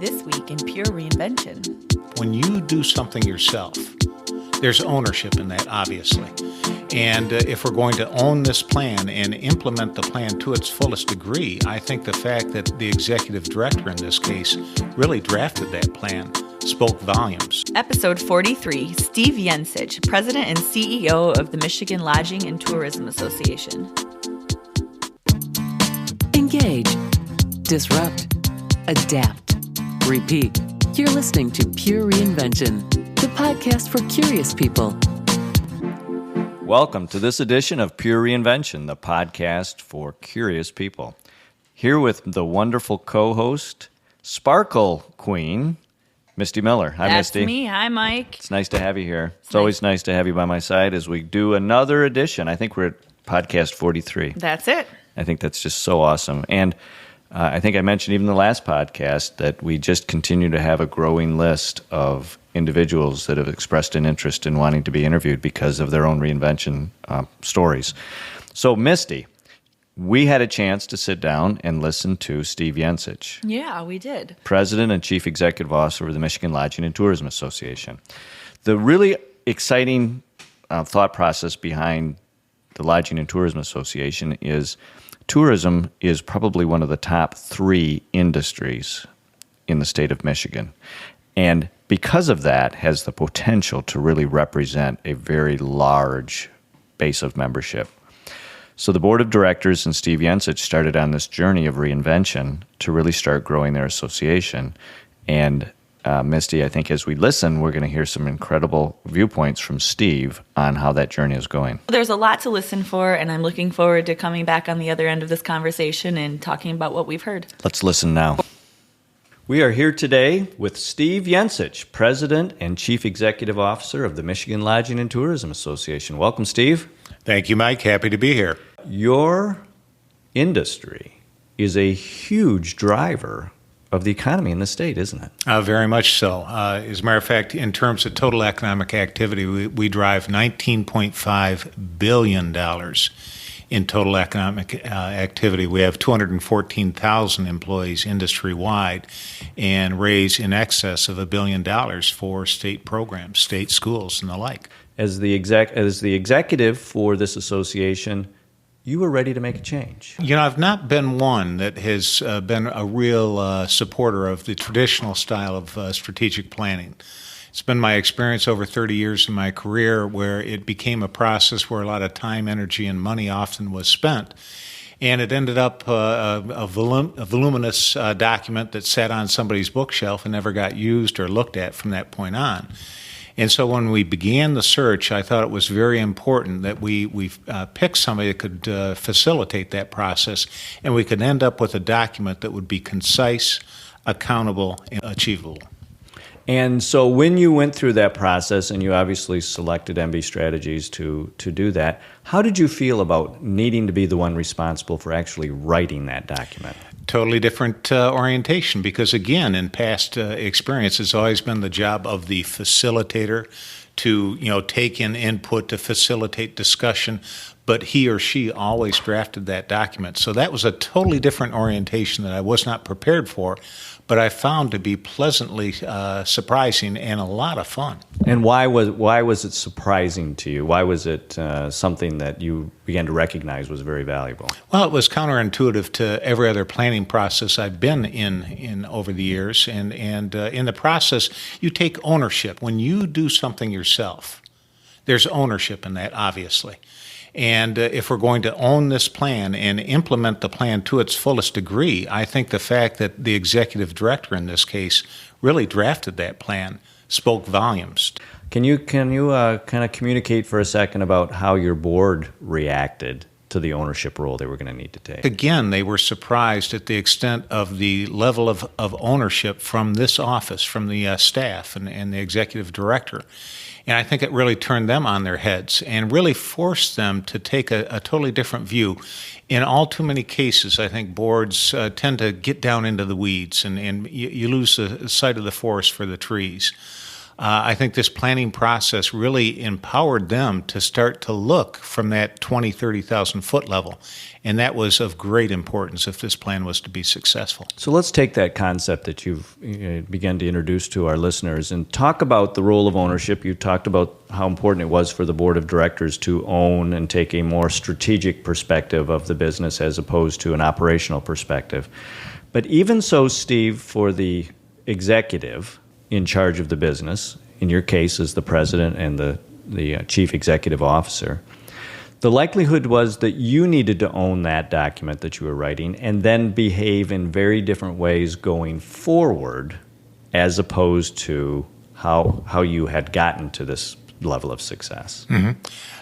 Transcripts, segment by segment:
This week in Pure Reinvention. When you do something yourself, there's ownership in that, obviously. And if we're going to own this plan and implement the plan to its fullest degree, I think the fact that the executive director in this case really drafted that plan spoke volumes. Episode 43, Steve Yencich, President and CEO of the Michigan Lodging and Tourism Association. Engage, disrupt, adapt, repeat. You're listening to Pure Reinvention, the podcast for curious people. Welcome to this edition of Pure Reinvention, the podcast for curious people. Here with the wonderful co-host, Sparkle Queen, Misty Miller. Hi, That's Misty. me. Hi, Mike. It's nice to have you here. It's always nice to have you by my side as we do another edition. I think we're at podcast 43. That's it. I think that's just so awesome. And I think I mentioned even the last podcast that we just continue to have a growing list of individuals that have expressed an interest in wanting to be interviewed because of their own reinvention stories. So, Misty, we had a chance to sit down and listen to Steve Yencich. Yeah, we did. President and Chief Executive Officer of the Michigan Lodging and Tourism Association. The really exciting thought process behind the Lodging and Tourism Association is tourism is probably one of the top 3 industries in the state of Michigan. And because of that, has the potential to really represent a very large base of membership. So the board of directors and Steve Yencich started on this journey of reinvention to really start growing their association. And Misty, I think as we listen, we're going to hear some incredible viewpoints from Steve on how that journey is going. There's a lot to listen for, and I'm looking forward to coming back on the other end of this conversation and talking about what we've heard. Let's listen now. We are here today with Steve Yencich, President and Chief Executive Officer of the Michigan Lodging and Tourism Association. Welcome, Steve. Thank you, Mike. Happy to be here. Your industry is a huge driver of the economy in the state, isn't it? Very much so. As a matter of fact, in terms of total economic activity, we drive $19.5 billion in total economic activity. We have 214,000 employees industry-wide and raise in excess of $1 billion for state programs, state schools, and the like. As the executive for this association, you were ready to make a change. You know, I've not been one that has been a real supporter of the traditional style of strategic planning. It's been my experience over 30 years in my career where it became a process where a lot of time, energy, and money often was spent. And it ended up a voluminous document that sat on somebody's bookshelf and never got used or looked at from that point on. And so when we began the search, I thought it was very important that we pick somebody that could facilitate that process, and we could end up with a document that would be concise, accountable, and achievable. And so when you went through that process, and you obviously selected MB Strategies to do that, how did you feel about needing to be the one responsible for actually writing that document? Totally different orientation because, again, in past experience, it's always been the job of the facilitator to, take in input, to facilitate discussion, but he or she always drafted that document. So that was a totally different orientation that I was not prepared for, but I found to be pleasantly surprising and a lot of fun. And why was it surprising to you? Why was it something that you began to recognize was very valuable? Well, it was counterintuitive to every other planning process I've been in over the years. And in the process, you take ownership. When you do something yourself, there's ownership in that, obviously. And if we're going to own this plan and implement the plan to its fullest degree, I think the fact that the executive director in this case really drafted that plan spoke volumes. Can you kind of communicate for a second about how your board reacted to the ownership role they were going to need to take? Again, they were surprised at the extent of the level of ownership from this office, from the staff and the executive director. And I think it really turned them on their heads and really forced them to take a totally different view. In all too many cases, I think boards tend to get down into the weeds and you lose the sight of the forest for the trees. I think this planning process really empowered them to start to look from that 20, 30,000 foot level. And that was of great importance if this plan was to be successful. So let's take that concept that you've begun to introduce to our listeners and talk about the role of ownership. You talked about how important it was for the board of directors to own and take a more strategic perspective of the business as opposed to an operational perspective. But even so, Steve, for the executive in charge of the business, in your case as the president and the chief executive officer, the likelihood was that you needed to own that document that you were writing and then behave in very different ways going forward as opposed to how you had gotten to this level of success. Mm-hmm.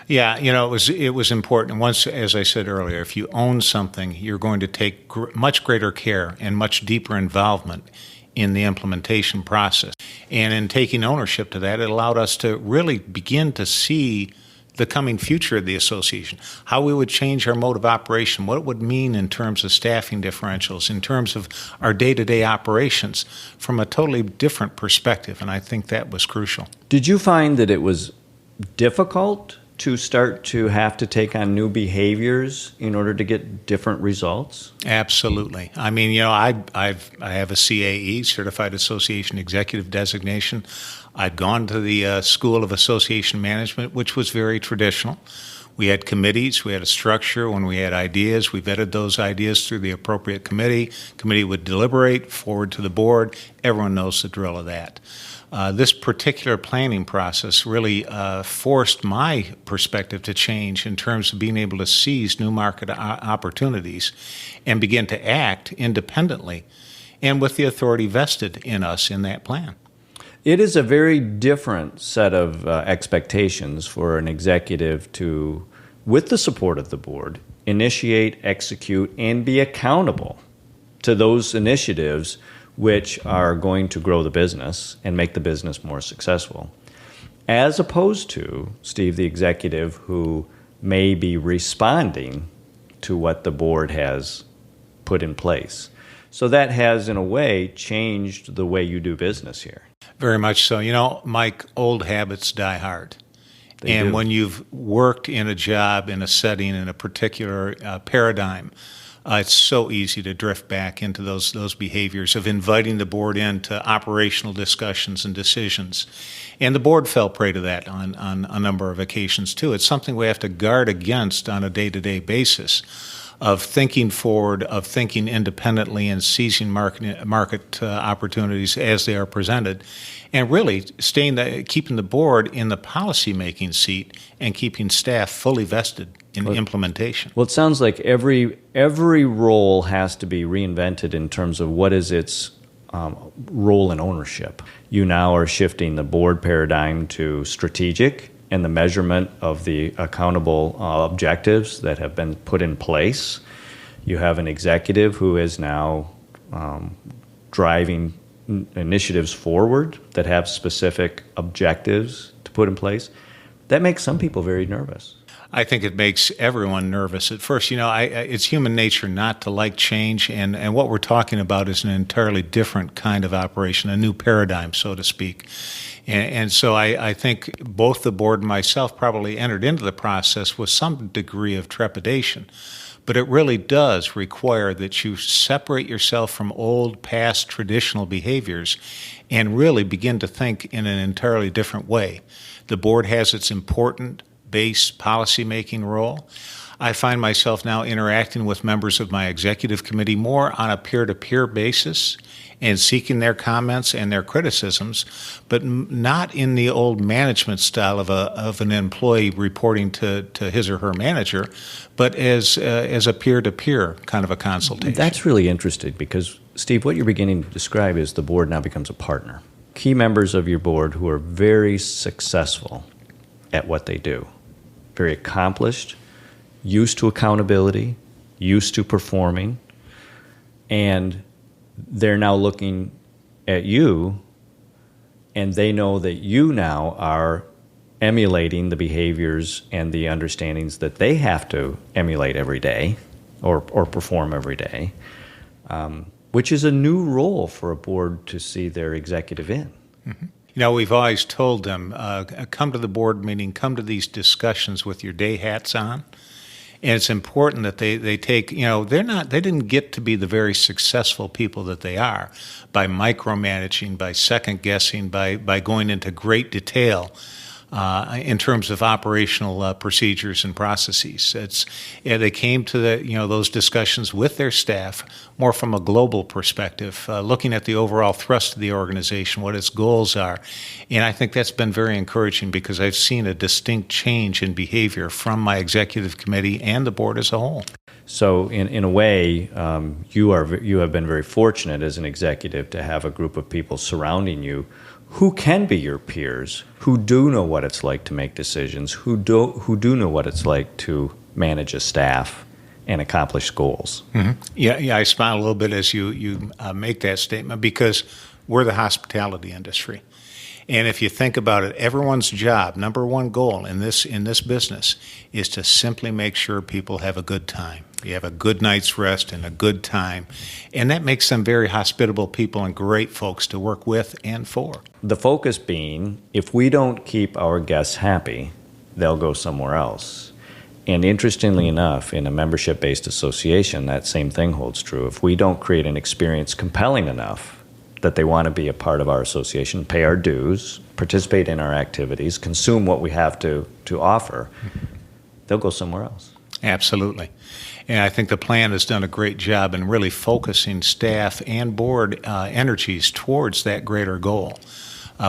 Yeah, it was important. Once, as I said earlier, if you own something, you're going to take much greater care and much deeper involvement in the implementation process. And in taking ownership to that, it allowed us to really begin to see the coming future of the association, how we would change our mode of operation, what it would mean in terms of staffing differentials, in terms of our day-to-day operations from a totally different perspective, and I think that was crucial. Did you find that it was difficult to start to have to take on new behaviors in order to get different results? Absolutely. I mean, I have a CAE, Certified Association Executive designation. I'd gone to the School of Association Management, which was very traditional. We had committees, we had a structure. When we had ideas, we vetted those ideas through the appropriate committee. Committee would deliberate, forward to the board. Everyone knows the drill of that. This particular planning process really forced my perspective to change in terms of being able to seize new market opportunities and begin to act independently and with the authority vested in us in that plan. It is a very different set of expectations for an executive to, with the support of the board, initiate, execute, and be accountable to those initiatives which are going to grow the business and make the business more successful, as opposed to, Steve, the executive who may be responding to what the board has put in place. So that has, in a way, changed the way you do business here. Very much so. Mike, old habits die hard. And when you've worked in a job, in a setting, in a particular paradigm, it's so easy to drift back into those behaviors of inviting the board into operational discussions and decisions. And the board fell prey to that on a number of occasions, too. It's something we have to guard against on a day-to-day basis, of thinking forward, of thinking independently and seizing market opportunities as they are presented, and really keeping the board in the policy-making seat and keeping staff fully vested in implementation. Well, it sounds like every role has to be reinvented in terms of what is its role in ownership. You now are shifting the board paradigm to strategic and the measurement of the accountable objectives that have been put in place. You have an executive who is now driving initiatives forward that have specific objectives to put in place. That makes some people very nervous. I think it makes everyone nervous. At first, it's human nature not to like change, and what we're talking about is an entirely different kind of operation, a new paradigm, so to speak. And so I think both the board and myself probably entered into the process with some degree of trepidation. But it really does require that you separate yourself from old, past, traditional behaviors and really begin to think in an entirely different way. The board has its important base policy-making role. I find myself now interacting with members of my executive committee more on a peer-to-peer basis and seeking their comments and their criticisms, but not in the old management style of an employee reporting to his or her manager, but as a peer-to-peer kind of a consultation. That's really interesting because, Steve, what you're beginning to describe is the board now becomes a partner. Key members of your board who are very successful at what they do, very accomplished, used to accountability, used to performing, and they're now looking at you, and they know that you now are emulating the behaviors and the understandings that they have to emulate every day or perform every day, which is a new role for a board to see their executive in. Mm-hmm. We've always told them, come to the board meeting, come to these discussions with your day hats on. And it's important that they take, they didn't get to be the very successful people that they are by micromanaging, by second guessing, by going into great detail in terms of operational procedures and processes. They came to those discussions with their staff more from a global perspective, looking at the overall thrust of the organization, what its goals are. And I think that's been very encouraging because I've seen a distinct change in behavior from my executive committee and the board as a whole. So in a way, you have been very fortunate as an executive to have a group of people surrounding you who can be your peers, who do know what it's like to make decisions, who do know what it's like to manage a staff and accomplish goals. Mm-hmm. Yeah, I smile a little bit as you make that statement because we're the hospitality industry. And if you think about it, everyone's job, number one goal in this business, is to simply make sure people have a good time. You have a good night's rest and a good time. And that makes them very hospitable people and great folks to work with and for. The focus being, if we don't keep our guests happy, they'll go somewhere else. And interestingly enough, in a membership-based association, that same thing holds true. If we don't create an experience compelling enough that they want to be a part of our association, pay our dues, participate in our activities, consume what we have to offer, they'll go somewhere else. Absolutely. And I think the plan has done a great job in really focusing staff and board energies towards that greater goal.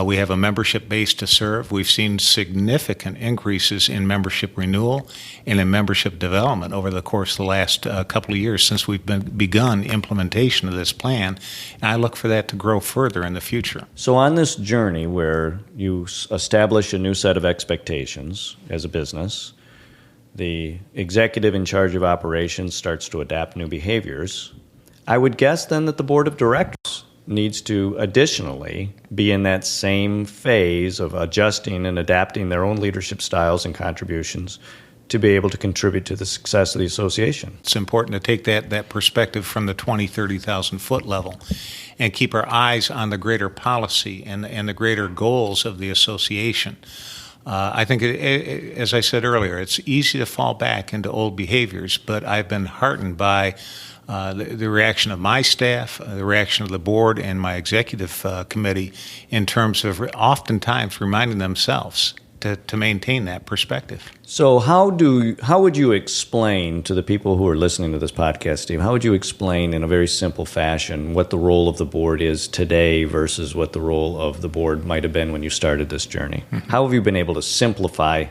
We have a membership base to serve. We've seen significant increases in membership renewal and in membership development over the course of the last couple of years since we've begun implementation of this plan. And I look for that to grow further in the future. So on this journey where you establish a new set of expectations as a business, the executive in charge of operations starts to adapt new behaviors, I would guess then that the board of directors needs to additionally be in that same phase of adjusting and adapting their own leadership styles and contributions to be able to contribute to the success of the association. It's important to take that perspective from the 20, 30,000 foot level and keep our eyes on the greater policy and the greater goals of the association. I think, as I said earlier, it's easy to fall back into old behaviors, but I've been heartened by the reaction of my staff, the reaction of the board and my executive committee in terms of oftentimes reminding themselves to maintain that perspective. So how would you explain to the people who are listening to this podcast, Steve, how would you explain in a very simple fashion what the role of the board is today versus what the role of the board might have been when you started this journey? Mm-hmm. How have you been able to simplify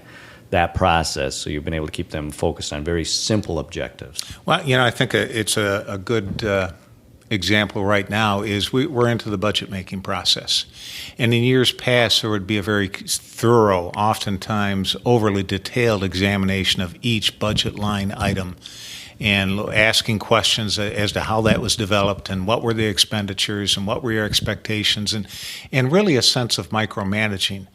that process so you've been able to keep them focused on very simple objectives? Well, I think it's a good example right now is we're into the budget making process. And in years past, there would be a very thorough, oftentimes overly detailed examination of each budget line item and asking questions as to how that was developed and what were the expenditures and what were your expectations and really a sense of micromanaging.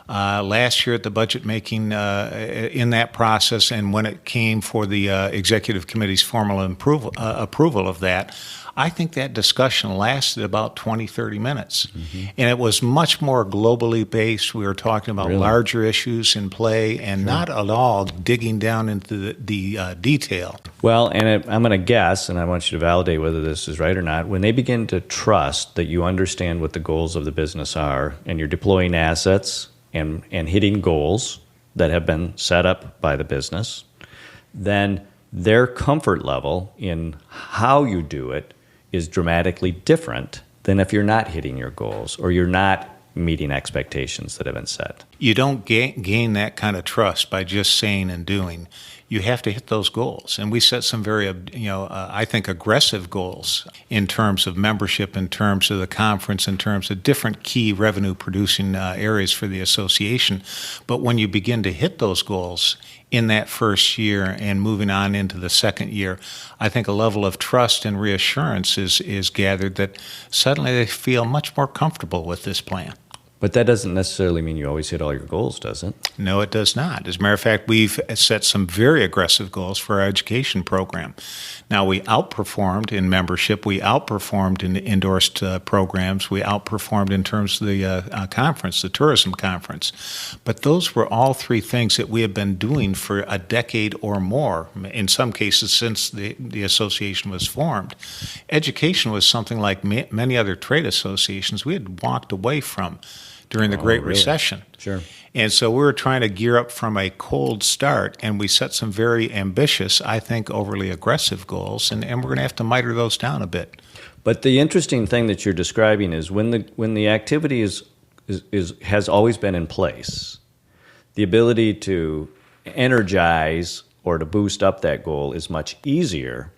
Last year at the budget making in that process and when it came for the executive committee's formal approval of that, I think that discussion lasted about 20, 30 minutes. Mm-hmm. And it was much more globally based. We were talking about larger issues in play and not at all digging down into the detail. Well, and I'm going to guess, and I want you to validate whether this is right or not, when they begin to trust that you understand what the goals of the business are and you're deploying assets and hitting goals that have been set up by the business, then their comfort level in how you do it is dramatically different than if you're not hitting your goals or you're not meeting expectations that have been set. You don't gain that kind of trust by just saying and doing. You have to hit those goals. And we set some very, I think, aggressive goals in terms of membership, in terms of the conference, in terms of different key revenue-producing areas for the association. But when you begin to hit those goals in that first year and moving on into the second year, I think a level of trust and reassurance is gathered that suddenly they feel much more comfortable with this plan. But that doesn't necessarily mean you always hit all your goals, does it? No, it does not. As a matter of fact, we've set some very aggressive goals for our education program. Now, we outperformed in membership. We outperformed in endorsed programs. We outperformed in terms of the conference, the tourism conference. But those were all three things that we have been doing for a decade or more, in some cases since the association was formed. Education was something like many other trade associations we had walked away from during the Great Recession. Sure. And so we were trying to gear up from a cold start, and we set some very ambitious, I think overly aggressive goals, and we're going to have to miter those down a bit. But the interesting thing that you're describing is when the activity has always been in place, the ability to energize or to boost up that goal is much easier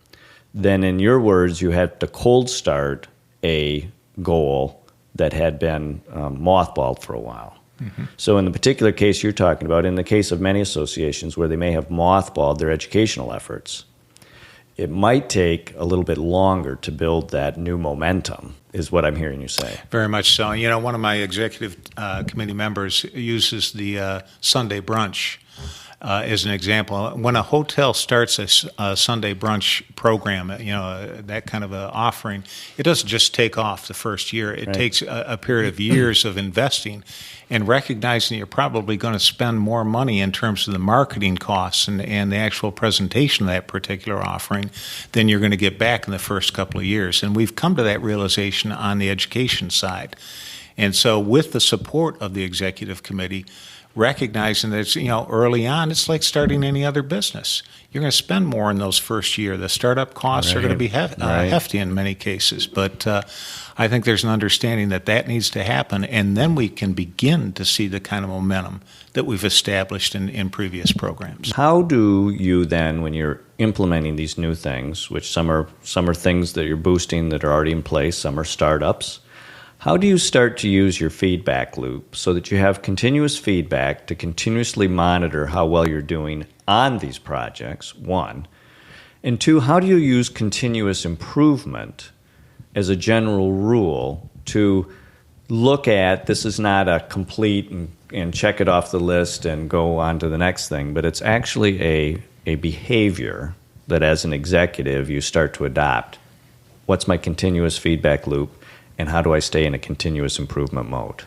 than, in your words, you had to cold start a goal that had been mothballed for a while. Mm-hmm. So in the particular case you're talking about, in the case of many associations where they may have mothballed their educational efforts, it might take a little bit longer to build that new momentum, is what I'm hearing you say. Very much so. You know, one of my executive committee members uses the Sunday brunch as an example. When a hotel starts a Sunday brunch program, that kind of an offering, it doesn't just take off the first year. It takes a period of years of investing and recognizing you're probably going to spend more money in terms of the marketing costs and the actual presentation of that particular offering than you're going to get back in the first couple of years. And we've come to that realization on the education side. And so with the support of the executive committee, recognizing that it's, early on, it's like starting any other business. You're going to spend more in those first year. The startup costs are going to be hefty in many cases. But I think there's an understanding that needs to happen, and then we can begin to see the kind of momentum that we've established in previous programs. How do you then, when you're implementing these new things, which some are things that you're boosting that are already in place, some are startups, how do you start to use your feedback loop so that you have continuous feedback to continuously monitor how well you're doing on these projects, one? And two, how do you use continuous improvement as a general rule to look at, this is not a complete and check it off the list and go on to the next thing, but it's actually a behavior that as an executive you start to adopt. What's my continuous feedback loop? And how do I stay in a continuous improvement mode?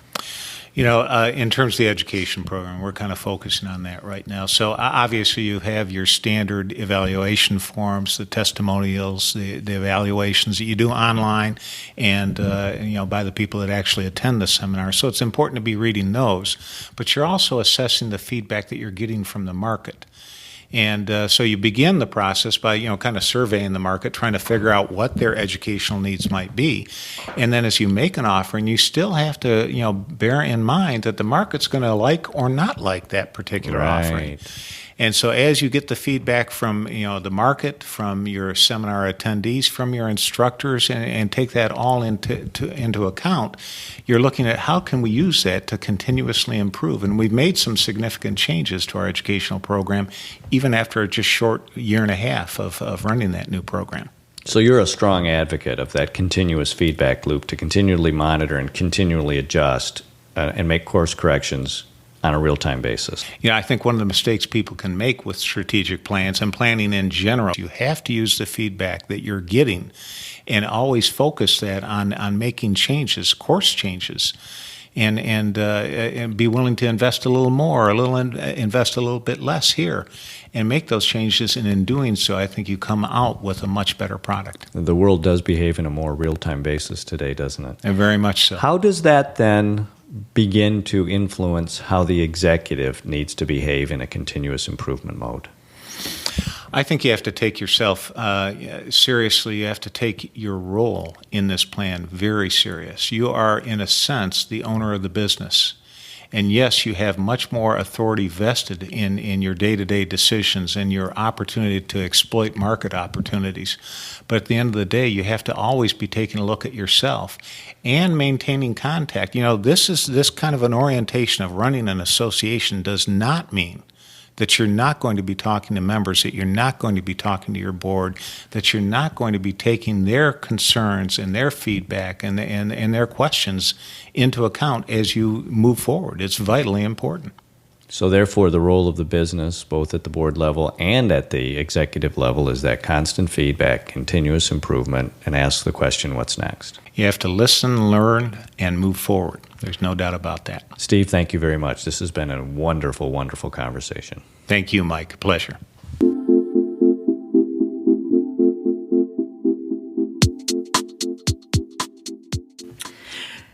In terms of the education program, we're kind of focusing on that right now. So obviously you have your standard evaluation forms, the testimonials, the evaluations that you do online and, by the people that actually attend the seminar. So it's important to be reading those. But you're also assessing the feedback that you're getting from the market. And so you begin the process by, kind of surveying the market, trying to figure out what their educational needs might be. And then as you make an offering, you still have to, bear in mind that the market's going to like or not like that particular offering. And so as you get the feedback from, the market, from your seminar attendees, from your instructors, and take that all into account, you're looking at how can we use that to continuously improve. And we've made some significant changes to our educational program, even after a just short year and a half of running that new program. So you're a strong advocate of that continuous feedback loop to continually monitor and continually adjust and make course corrections on a real-time basis. I think one of the mistakes people can make with strategic plans and planning in general, you have to use the feedback that you're getting and always focus that on making changes, course changes, and be willing to invest a little more, invest a little bit less here, and make those changes. And in doing so, I think you come out with a much better product. The world does behave in a more real-time basis today, doesn't it? And very much so. How does that then begin to influence how the executive needs to behave in a continuous improvement mode? I think you have to take yourself seriously. You have to take your role in this plan very serious. You are, in a sense, the owner of the business. And yes, you have much more authority vested in your day-to-day decisions and your opportunity to exploit market opportunities. But at the end of the day, you have to always be taking a look at yourself and maintaining contact. This kind of an orientation of running an association does not mean that you're not going to be talking to members, that you're not going to be talking to your board, that you're not going to be taking their concerns and their feedback and their questions into account as you move forward. It's vitally important. So therefore, the role of the business, both at the board level and at the executive level, is that constant feedback, continuous improvement, and ask the question, what's next? You have to listen, learn, and move forward. There's no doubt about that. Steve, thank you very much. This has been a wonderful, wonderful conversation. Thank you, Mike. Pleasure.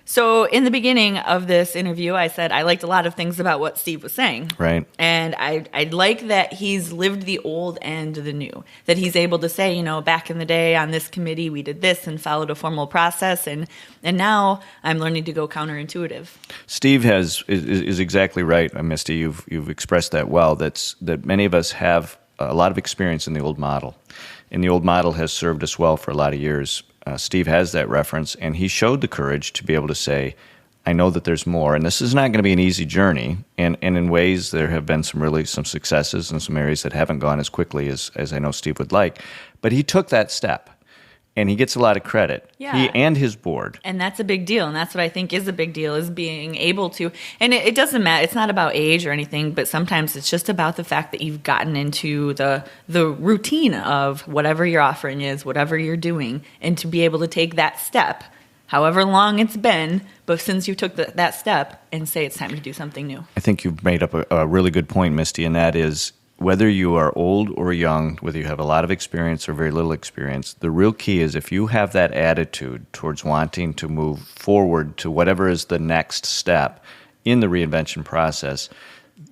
So in the beginning of this interview, I said I liked a lot of things about what Steve was saying. Right. And I like that he's lived the old and the new, that he's able to say, back in the day on this committee, we did this and followed a formal process. And now I'm learning to go counterintuitive. Steve is exactly right, Misty. You've expressed that well. That many of us have a lot of experience in the old model. And the old model has served us well for a lot of years. Steve has that reference, and he showed the courage to be able to say, I know that there's more, and this is not going to be an easy journey, and in ways there have been some successes and some areas that haven't gone as quickly as I know Steve would like, but he took that step, and he gets a lot of credit. Yeah. He and his board. And that's a big deal, and that's what I think is a big deal, is being able to, and it doesn't matter, it's not about age or anything, but sometimes it's just about the fact that you've gotten into the routine of whatever your offering is, whatever you're doing, and to be able to take that step, however long it's been, but since you took that step, and say it's time to do something new. I think you've made up a really good point, Misty, and that is, whether you are old or young, whether you have a lot of experience or very little experience, the real key is if you have that attitude towards wanting to move forward to whatever is the next step in the reinvention process,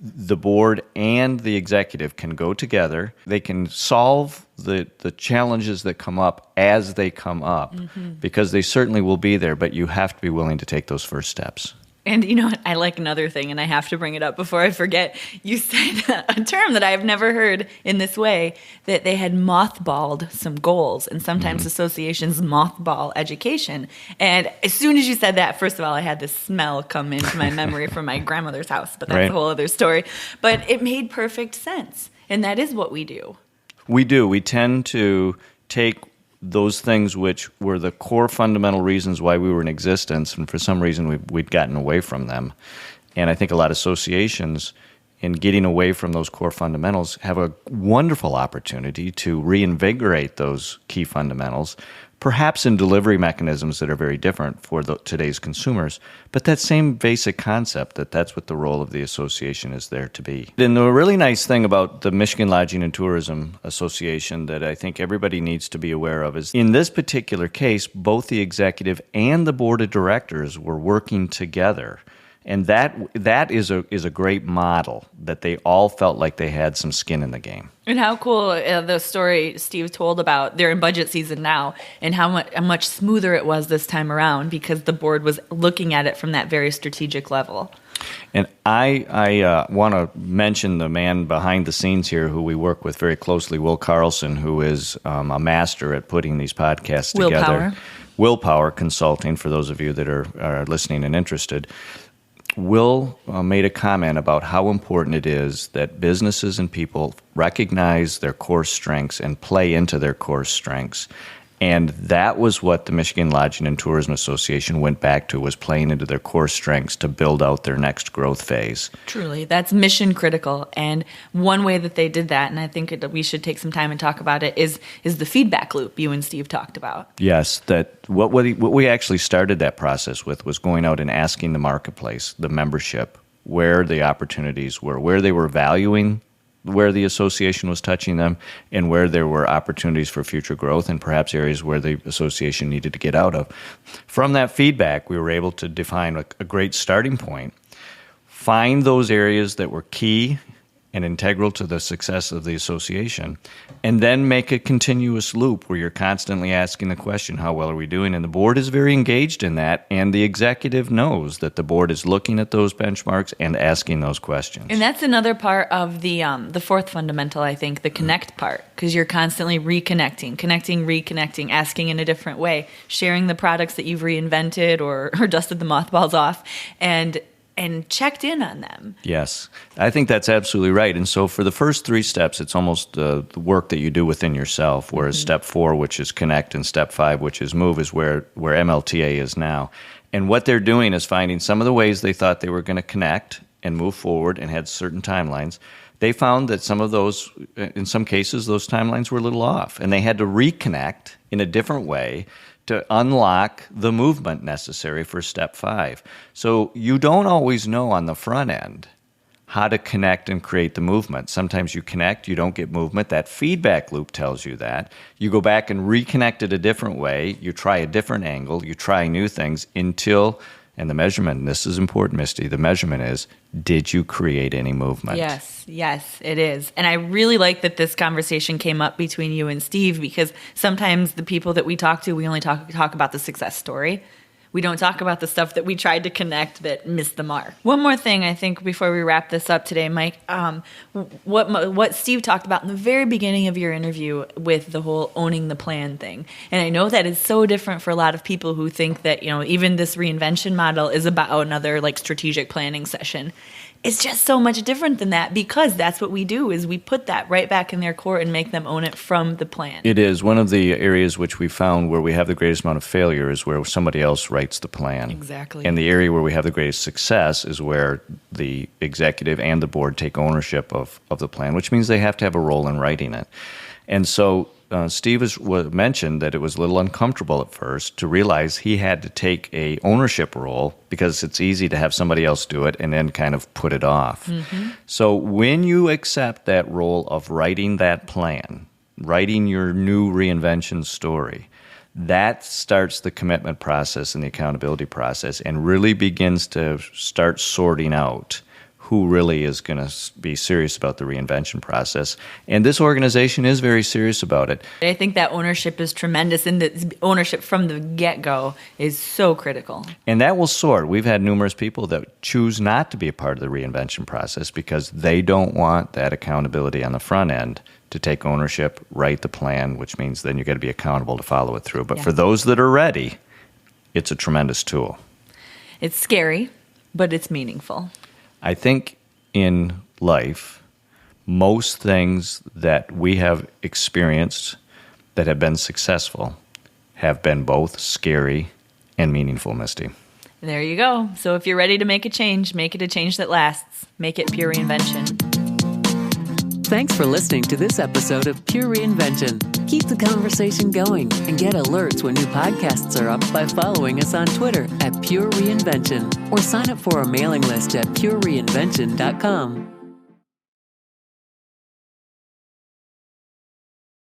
the board and the executive can go together. They can solve the challenges that come up as they come up, because they certainly will be there, but you have to be willing to take those first steps. And you know what? I like another thing, and I have to bring it up before I forget. You said a term that I have never heard in this way, that they had mothballed some goals, and sometimes associations mothball education. And as soon as you said that, first of all, I had this smell come into my memory from my grandmother's house, but that's Right. a whole other story. But it made perfect sense, and that is what we do. We do. We tend to take those things which were the core fundamental reasons why we were in existence, and for some reason we'd gotten away from them. And I think a lot of associations, in getting away from those core fundamentals, have a wonderful opportunity to reinvigorate those key fundamentals, perhaps in delivery mechanisms that are very different for today's consumers, but that same basic concept, that's what the role of the association is there to be. And the really nice thing about the Michigan Lodging and Tourism Association that I think everybody needs to be aware of is, in this particular case, both the executive and the board of directors were working together. And that is a great model, that they all felt like they had some skin in the game. And how cool the story Steve told about, they're in budget season now, and how much smoother it was this time around because the board was looking at it from that very strategic level. And I want to mention the man behind the scenes here who we work with very closely, Will Carlson, who is a master at putting these podcasts together. Willpower Consulting, for those of you that are listening and interested. Will made a comment about how important it is that businesses and people recognize their core strengths and play into their core strengths. And that was what the Michigan Lodging and Tourism Association went back to, was playing into their core strengths to build out their next growth phase. Truly, that's mission critical. And one way that they did that, and I think that we should take some time and talk about it, is the feedback loop you and Steve talked about. Yes, that what we actually started that process with was going out and asking the marketplace, the membership, where the opportunities were, where they were valuing where the association was touching them, and where there were opportunities for future growth, and perhaps areas where the association needed to get out of. From that feedback, we were able to define a great starting point, find those areas that were key and integral to the success of the association, and then make a continuous loop where you're constantly asking the question, how well are we doing? And the board is very engaged in that, and the executive knows that the board is looking at those benchmarks and asking those questions. And that's another part of the fourth fundamental, I think, the connect part, because you're constantly reconnecting, asking in a different way, sharing the products that you've reinvented or dusted the mothballs off, and and checked in on them. Yes, I think that's absolutely right. And so for the first 3 steps, it's almost the work that you do within yourself, whereas step 4, which is connect, and step 5, which is move, is where MLTA is now. And what they're doing is finding some of the ways they thought they were going to connect and move forward and had certain timelines. They found that some of those, in some cases, those timelines were a little off, and they had to reconnect in a different way to unlock the movement necessary for step 5. So you don't always know on the front end how to connect and create the movement. Sometimes you connect, you don't get movement. That feedback loop tells you that. You go back and reconnect it a different way. You try a different angle. You try new things until, and the measurement, and this is important, Misty, the measurement is, did you create any movement? Yes, it is. And I really like that this conversation came up between you and Steve, because sometimes the people that we talk to, we only talk about the success story. We don't talk about the stuff that we tried to connect that missed the mark. One more thing, I think, before we wrap this up today, Mike, what Steve talked about in the very beginning of your interview with the whole owning the plan thing. And I know that is so different for a lot of people who think that, even this reinvention model is about another strategic planning session. It's just so much different than that, because that's what we do, is we put that right back in their court and make them own it from the plan. It is. One of the areas which we found where we have the greatest amount of failure is where somebody else writes the plan. Exactly. And the area where we have the greatest success is where the executive and the board take ownership of the plan, which means they have to have a role in writing it. And so Steve mentioned that it was a little uncomfortable at first to realize he had to take a ownership role, because it's easy to have somebody else do it and then kind of put it off. So when you accept that role of writing that plan, writing your new reinvention story, that starts the commitment process and the accountability process, and really begins to start sorting out who really is going to be serious about the reinvention process. And this organization is very serious about it. I think that ownership is tremendous, and that ownership from the get-go is so critical. And that will sort. We've had numerous people that choose not to be a part of the reinvention process because they don't want that accountability on the front end to take ownership, write the plan, which means then you got to be accountable to follow it through. But for those that are ready, it's a tremendous tool. It's scary, but it's meaningful. I think in life, most things that we have experienced that have been successful have been both scary and meaningful, Misty. There you go. So if you're ready to make a change, make it a change that lasts. Make it pure reinvention. Thanks for listening to this episode of Pure Reinvention. Keep the conversation going and get alerts when new podcasts are up by following us on Twitter @Pure Reinvention, or sign up for our mailing list at purereinvention.com.